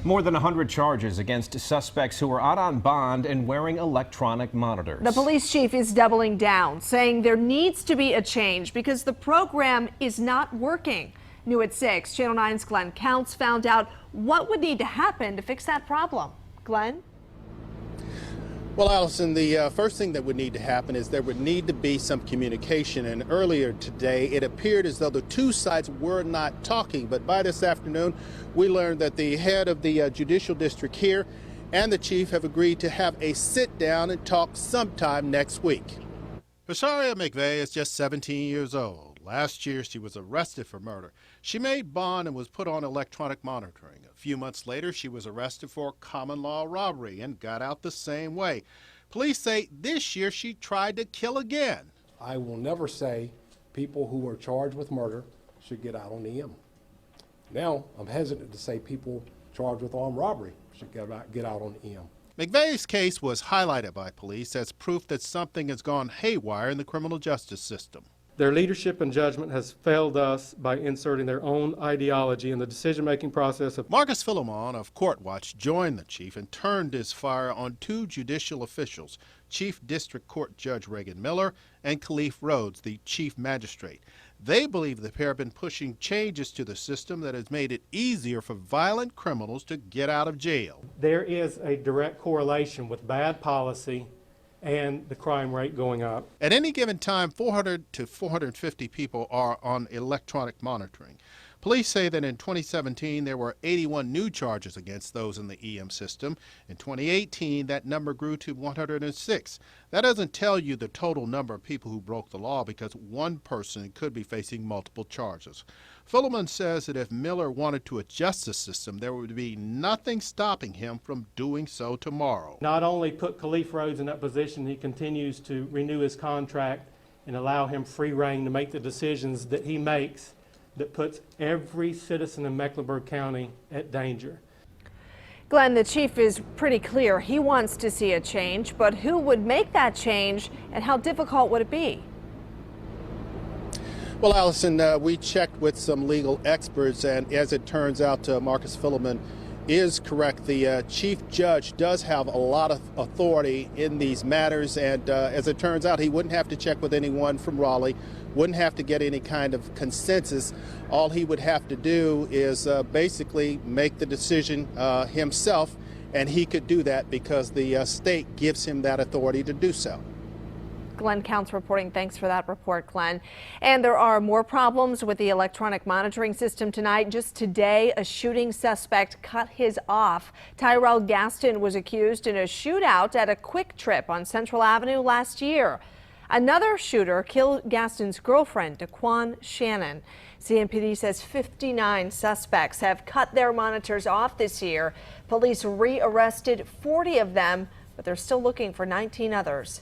More than 100 charges against suspects who were out on bond and wearing electronic monitors. The police chief is doubling down, saying there needs to be a change because the program is not working. New at 6, Channel 9's Glenn Counts found out what would need to happen to fix that problem. Glenn? Well, Allison, the first thing that would need to happen is there would need to be some communication. And earlier today, it appeared as though the two sides were not talking. But by this afternoon, we learned that the head of the judicial district here and the chief have agreed to have a sit down and talk sometime next week. Hasharia McVeigh is just 17 years old. Last year, she was arrested for murder. She made bond and was put on electronic monitoring. A few months later, she was arrested for common law robbery and got out the same way. Police say this year she tried to kill again. I will never say people who are charged with murder should get out on EM. Now, I'm hesitant to say people charged with armed robbery should get out on EM. McVeigh's case was highlighted by police as proof that something has gone haywire in the criminal justice system. Their leadership and judgment has failed us by inserting their own ideology in the decision-making process. Marcus Philemon of Court Watch joined the chief and turned his fire on two judicial officials, Chief District Court Judge Reagan Miller and Khalif Rhodes, the chief magistrate. They believe the pair have been pushing changes to the system that has made it easier for violent criminals to get out of jail. There is a direct correlation with bad policy and the crime rate going up. At any given time, 400 to 450 people are on electronic monitoring. Police say that in 2017, there were 81 new charges against those in the EM system. In 2018, that number grew to 106. That doesn't tell you the total number of people who broke the law because one person could be facing multiple charges. Philemon says that if Miller wanted to adjust the system, there would be nothing stopping him from doing so tomorrow. Not only put Khalif Rhodes in that position, he continues to renew his contract and allow him free rein to make the decisions that he makes that puts every citizen in Mecklenburg County at danger. Glenn, the chief is pretty clear. He wants to see a change, but who would make that change and how difficult would it be? Well, Allison, we checked with some legal experts, and as it turns out, Marcus Philemon is correct. The chief judge does have a lot of authority in these matters, and as it turns out, he wouldn't have to check with anyone from Raleigh, wouldn't have to get any kind of consensus. All he would have to do is basically make the decision himself, and he could do that because the state gives him that authority to do so. Glenn Counts reporting. Thanks for that report, Glenn. And there are more problems with the electronic monitoring system tonight. Just today, a shooting suspect cut his off. Tyrell Gaston was accused in a shootout at a Quick Trip on Central Avenue last year. Another shooter killed Gaston's girlfriend, Daquan Shannon. CMPD says 59 suspects have cut their monitors off this year. Police re-arrested 40 of them, but they're still looking for 19 others.